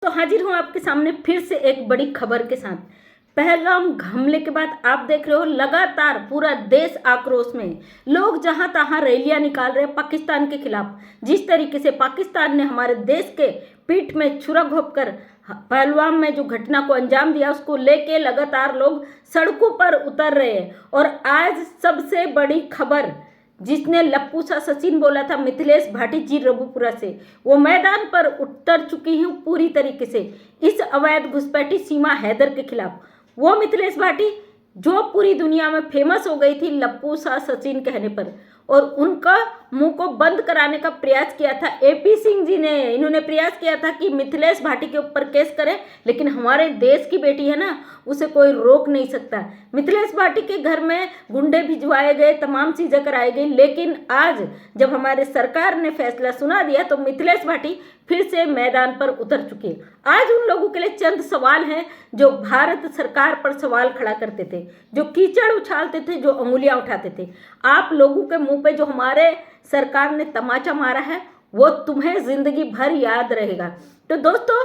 तो हाजिर हूँ आपके सामने फिर से एक बड़ी खबर के साथ। पहलगाम हमले के बाद आप देख रहे हो लगातार पूरा देश आक्रोश में, लोग जहां तहां रैलियां निकाल रहे हैं पाकिस्तान के खिलाफ। जिस तरीके से पाकिस्तान ने हमारे देश के पीठ में छुरा घोंप कर पहलगाम में जो घटना को अंजाम दिया, उसको लेके लगातार लोग सड़कों पर उतर रहे हैं। और आज सबसे बड़ी खबर, जिसने लप्पू सा सचिन बोला था, मिथिलेश भाटी जी रघुपुरा से, वो मैदान पर उतर चुकी हूँ पूरी तरीके से इस अवैध घुसपैठी सीमा हैदर के खिलाफ। वो मिथिलेश भाटी जो पूरी दुनिया में फेमस हो गई थी लप्पू सा सचिन कहने पर, और उनका मुंह को बंद कराने का प्रयास किया था एपी सिंह जी ने। इन्होंने प्रयास किया था कि मिथिलेश भाटी के ऊपर केस करें, लेकिन हमारे देश की बेटी है ना, उसे कोई रोक नहीं सकता। मिथिलेश भाटी के घर में गुंडे भिजवाए गए, तमाम चीज़ें कराई गई, लेकिन आज जब हमारे सरकार ने फैसला सुना दिया तो मिथिलेश भाटी फिर से मैदान पर उतर चुके हैं। आज उन लोगों के लिए चंद सवाल हैं जो भारत सरकार पर सवाल खड़ा करते थे, जो कीचड़ उछालते थे, जो अंगुलियां उठाते थे। आप लोगों के मुंह पे जो हमारे सरकार ने तमाचा मारा है वो तुम्हें जिंदगी भर याद रहेगा। तो दोस्तों,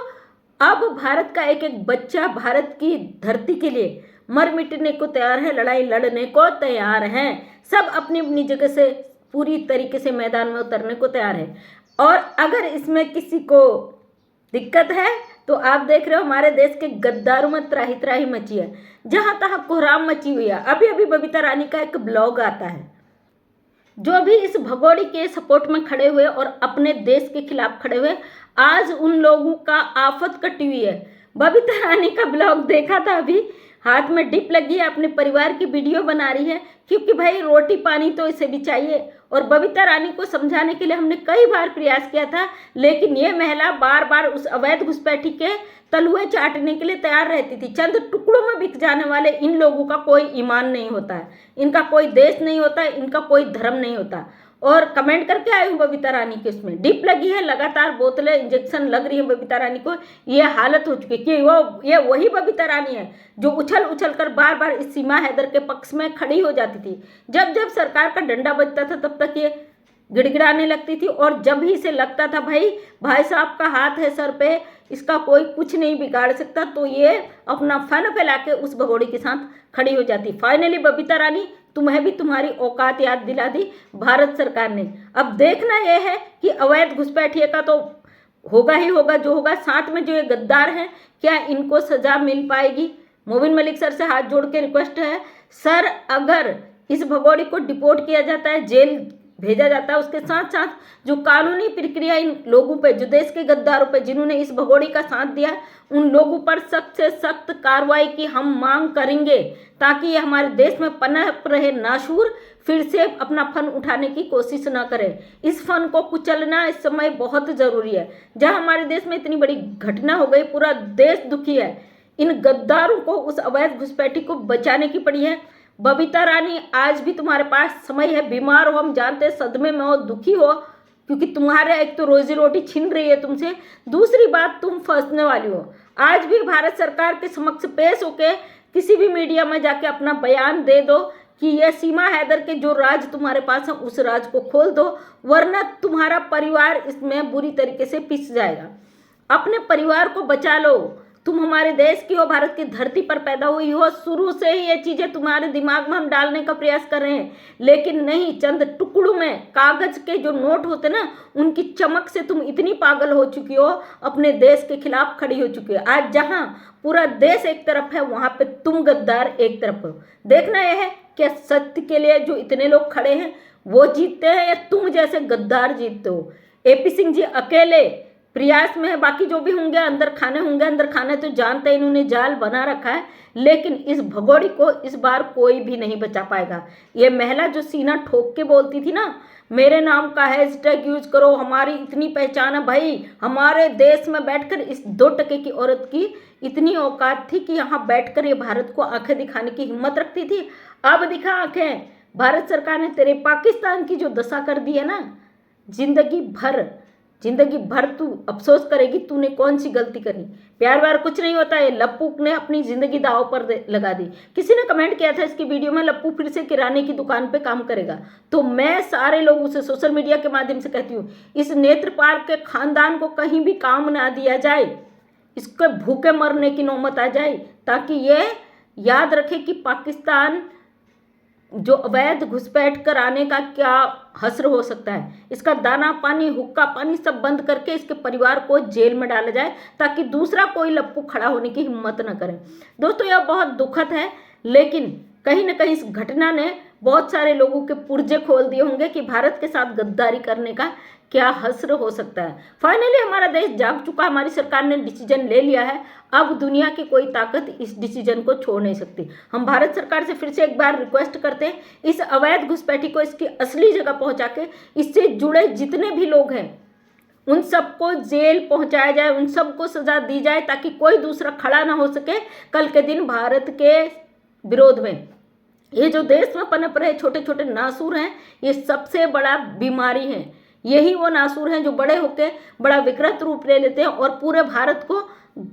अब भारत का एक एक बच्चा भारत की धरती के लिए मर मिटने को तैयार है, लड़ाई लड़ने को तैयार हैं। सब अपनी अपनी जगह से पूरी तरीके से मैदान में उतरने को तैयार है। और अगर इसमें किसी को दिक्कत है तो आप देख रहे हो हमारे देश के गद्दारों में त्राही त्राही मची है, जहां तहां कोहराम मची हुई है। अभी अभी बबीता रानी का एक ब्लॉग आता है, जो भी इस भगोड़ी के सपोर्ट में खड़े हुए और अपने देश के खिलाफ खड़े हुए, आज उन लोगों का आफत कटी हुई है। बबीता रानी का ब्लॉग देखा था, अभी हाथ में डिप लगी है, अपने परिवार की वीडियो बना रही है, क्योंकि भाई रोटी पानी तो इसे भी चाहिए। और बबीता रानी को समझाने के लिए हमने कई बार प्रयास किया था, लेकिन ये महिला बार बार उस अवैध घुसपैठी के तलुए चाटने के लिए तैयार रहती थी। चंद टुकड़ों में बिक जाने वाले इन लोगों का कोई ईमान नहीं होता है, इनका कोई देश नहीं होता, इनका कोई धर्म नहीं होता। और कमेंट करके आई हूँ बबीता रानी की, उसमें डिप लगी है, लगातार बोतलें इंजेक्शन लग रही है बबीता रानी को। ये हालत हो चुकी है कि ये वही बबीता रानी है जो उछल उछल कर बार बार इस सीमा हैदर के पक्ष में खड़ी हो जाती थी। जब जब सरकार का डंडा बजता था तब तक ये गिड़गिड़ाने लगती थी, और जब भी इसे लगता था भाई साहब का हाथ है सर पे, इसका कोई कुछ नहीं बिगाड़ सकता, तो ये अपना फन फैला के उस भगोड़ी के साथ खड़ी हो जाती। फाइनली बबीता रानी, तुम्हें भी तुम्हारी औकात याद दिला दी भारत सरकार ने। अब देखना यह है कि अवैध घुसपैठिए का तो होगा ही होगा जो होगा, साथ में जो ये गद्दार हैं, क्या इनको सजा मिल पाएगी। मोबिन मलिक सर से हाथ जोड़ के रिक्वेस्ट है, सर अगर इस भगोड़ी को डिपोर्ट किया जाता है, जेल भेजा जाता है, उसके साथ साथ जो कानूनी प्रक्रिया इन लोगों पे, जो देश के गद्दारों पे, जिन्होंने इस भगोड़ी का साथ दिया, उन लोगों पर सख्त से सख्त कार्रवाई की हम मांग करेंगे, ताकि ये हमारे देश में पनप रहे नाशूर, फिर से अपना फन उठाने की कोशिश ना करें। इस फन को कुचलना इस समय बहुत ज़रूरी है। जहाँ हमारे देश में इतनी बड़ी घटना हो गई, पूरा देश दुखी है, इन गद्दारों को, उस अवैध घुसपैठी को बचाने की पड़ी है। बबीता रानी, आज भी तुम्हारे पास समय है। बीमार हो, हम जानते हैं, सदमे में हो, दुखी हो, क्योंकि तुम्हारे एक तो रोजी रोटी छीन रही है तुमसे, दूसरी बात तुम फंसने वाली हो। आज भी भारत सरकार के समक्ष पेश होके किसी भी मीडिया में जाके अपना बयान दे दो कि यह सीमा हैदर के जो राज तुम्हारे पास है उस राज को खोल दो, वरना तुम्हारा परिवार इसमें बुरी तरीके से पिस जाएगा। अपने परिवार को बचा लो। तुम हमारे देश की हो, भारत की धरती पर पैदा हुई हो, शुरू से ही ये चीज़ें तुम्हारे दिमाग में हम डालने का प्रयास कर रहे हैं, लेकिन नहीं। चंद टुकड़ों में कागज के जो नोट होते ना, उनकी चमक से तुम इतनी पागल हो चुकी हो, अपने देश के खिलाफ खड़ी हो चुकी हो। आज जहां पूरा देश एक तरफ है, वहां पे तुम गद्दार एक तरफ हो। देखना यह है कि सत्य के लिए जो इतने लोग खड़े हैं वो जीतते हैं, या तुम जैसे गद्दार जीतते हो। एपी सिंह जी अकेले प्रयास में है, बाकी जो भी होंगे अंदर खाने तो जानते हैं, इन्होंने जाल बना रखा है, लेकिन इस भगोड़ी को इस बार कोई भी नहीं बचा पाएगा। ये महिला जो सीना ठोक के बोलती थी ना, मेरे नाम का हैशटैग यूज करो, हमारी इतनी पहचान है, भाई हमारे देश में बैठकर इस 2 टके की औरत की इतनी औकात थी कि यहाँ बैठकर ये भारत को आंखें दिखाने की हिम्मत रखती थी। अब दिखा आंखें। भारत सरकार ने तेरे पाकिस्तान की जो दशा कर दी है ना, जिंदगी भर तू अफसोस करेगी तूने कौन सी गलती करी। प्यार व्यार कुछ नहीं होता है। लप्पू ने अपनी जिंदगी दांव पर लगा दी। किसी ने कमेंट किया था इसकी वीडियो में, लप्पू फिर से किराने की दुकान पे काम करेगा। तो मैं सारे लोगों से सोशल मीडिया के माध्यम से कहती हूँ, इस नेत्रपाल के खानदान को कहीं भी काम ना दिया जाए। इसके भूखे मरने की नौबत आ जाए, ताकि ये याद रखे कि पाकिस्तान जो अवैध घुसपैठ कर आने का क्या हश्र हो सकता है। इसका दाना पानी, हुक्का पानी सब बंद करके इसके परिवार को जेल में डाला जाए, ताकि दूसरा कोई लप्पू खड़ा होने की हिम्मत न करे। दोस्तों, यह बहुत दुखद है, लेकिन कहीं ना कहीं इस घटना ने बहुत सारे लोगों के पुर्जे खोल दिए होंगे कि भारत के साथ गद्दारी करने का क्या हश्र हो सकता है। फाइनली हमारा देश जाग चुका, हमारी सरकार ने डिसीजन ले लिया है। अब दुनिया की कोई ताकत इस डिसीजन को छोड़ नहीं सकती। हम भारत सरकार से फिर से एक बार रिक्वेस्ट करते हैं, इस अवैध घुसपैठी को इसकी असली जगह पहुंचा के इससे जुड़े जितने भी लोग हैं उन सबको जेल पहुंचाया जाए, उन सबको सजा दी जाए, ताकि कोई दूसरा खड़ा ना हो सके कल के दिन भारत के विरोध में। ये जो देश में पनप रहे छोटे छोटे नासूर हैं, ये सबसे बड़ा बीमारी है। यही वो नासूर हैं जो बड़े होकर बड़ा विकृत रूप ले लेते हैं और पूरे भारत को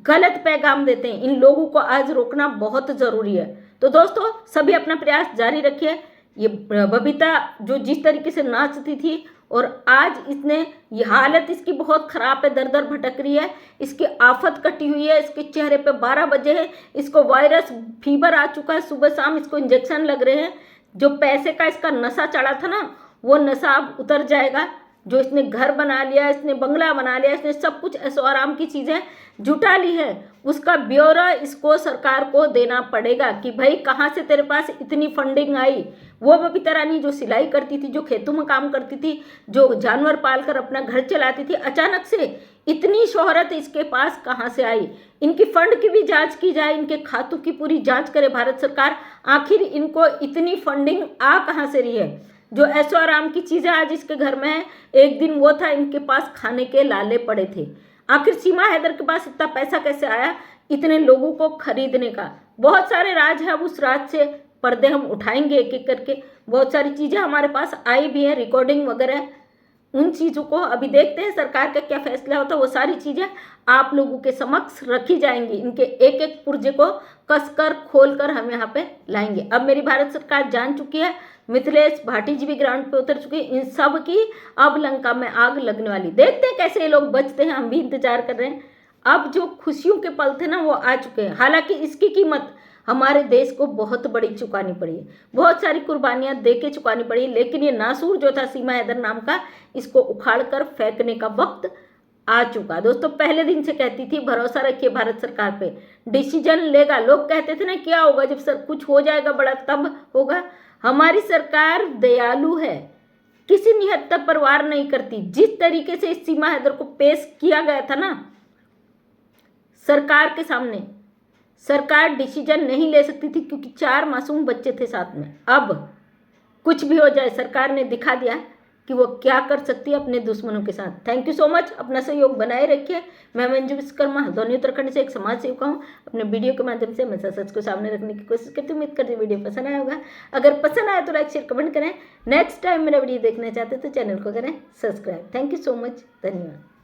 गलत पैगाम देते हैं। इन लोगों को आज रोकना बहुत ज़रूरी है। तो दोस्तों, सभी अपना प्रयास जारी रखिए। ये बबीता जो जिस तरीके से नाचती थी और आज इसने, ये हालत इसकी बहुत ख़राब है, दर दर भटक रही है, इसकी आफत कटी हुई है, इसके चेहरे पे 12 बजे है, इसको वायरस फीवर आ चुका है, सुबह शाम इसको इंजेक्शन लग रहे हैं। जो पैसे का इसका नशा चढ़ा था ना, वो नशा अब उतर जाएगा। जो इसने घर बना लिया, इसने बंगला बना लिया, इसने सब कुछ ऐशो आराम की चीज़ें जुटा ली है, उसका ब्यौरा इसको सरकार को देना पड़ेगा कि भाई कहाँ से तेरे पास इतनी फंडिंग आई। वो बबीता रानी जो सिलाई करती थी, जो खेतों में काम करती थी, जो जानवर पालकर अपना घर चलाती थी, अचानक से इतनी शोहरत इसके पास कहाँ से आई। इनकी फंड की भी जांच की जाए, इनके खातों की पूरी जांच करे भारत सरकार, आखिर इनको इतनी फंडिंग आ कहाँ से रही है। जो ऐशो आराम की चीज़ें आज इसके घर में है, एक दिन वो था इनके पास खाने के लाले पड़े थे। आखिर सीमा हैदर के पास इतना पैसा कैसे आया इतने लोगों को खरीदने का। बहुत सारे राज है, उस राज से पर्दे हम उठाएंगे एक एक करके। बहुत सारी चीज़ें हमारे पास आई भी हैं, रिकॉर्डिंग वगैरह, उन चीज़ों को अभी देखते हैं सरकार का क्या फैसला होता है। वो सारी चीज़ें आप लोगों के समक्ष रखी जाएंगी, इनके एक एक पुर्जे को कसकर खोलकर हम यहाँ पे लाएंगे। अब मेरी भारत सरकार जान चुकी है, मिथिलेश भाटी जी भी ग्राउंड पे उतर चुके हैं, इन सब की अब लंका में आग लगने वाली। देखते हैं कैसे ये लोग बचते हैं, हम भी इंतजार कर रहे हैं। अब जो खुशियों के पल थे ना, वो आ चुके हैं। हालांकि इसकी कीमत हमारे देश को बहुत बड़ी चुकानी पड़ी है, बहुत सारी कुर्बानियां दे के चुकानी पड़ी, लेकिन ये नासूर जो था सीमा हैदर नाम का, इसको उखाड़ कर फेंकने का वक्त आ चुका। दोस्तों, पहले दिन से कहती थी भरोसा रखिए भारत सरकार पे, डिसीजन लेगा। लोग कहते थे ना क्या होगा जब सर कुछ हो जाएगा बड़ा तब होगा। हमारी सरकार दयालु है, किसी निहत्ता परवार नहीं करती। जिस तरीके से इस सीमा हैदर को पेश किया गया था ना सरकार के सामने, सरकार डिसीजन नहीं ले सकती थी क्योंकि 4 मासूम बच्चे थे साथ में। अब कुछ भी हो जाए, सरकार ने दिखा दिया कि वो क्या कर सकती है अपने दुश्मनों के साथ। थैंक यू सो मच, अपना सहयोग बनाए रखिए। मैं मंजू विश्वकर्मा हल्द्वानी उत्तराखंड से एक समाज सेविका हूँ। अपने वीडियो के माध्यम से हमेशा सच को सामने रखने की कोशिश करती हूँ। उम्मीद करती हूँ वीडियो पसंद आया होगा। अगर पसंद आया तो लाइक शेयर कमेंट करें। नेक्स्ट टाइम मेरा वीडियो देखना चाहते तो चैनल को करें subscribe. Thank you so much, धन्यवाद।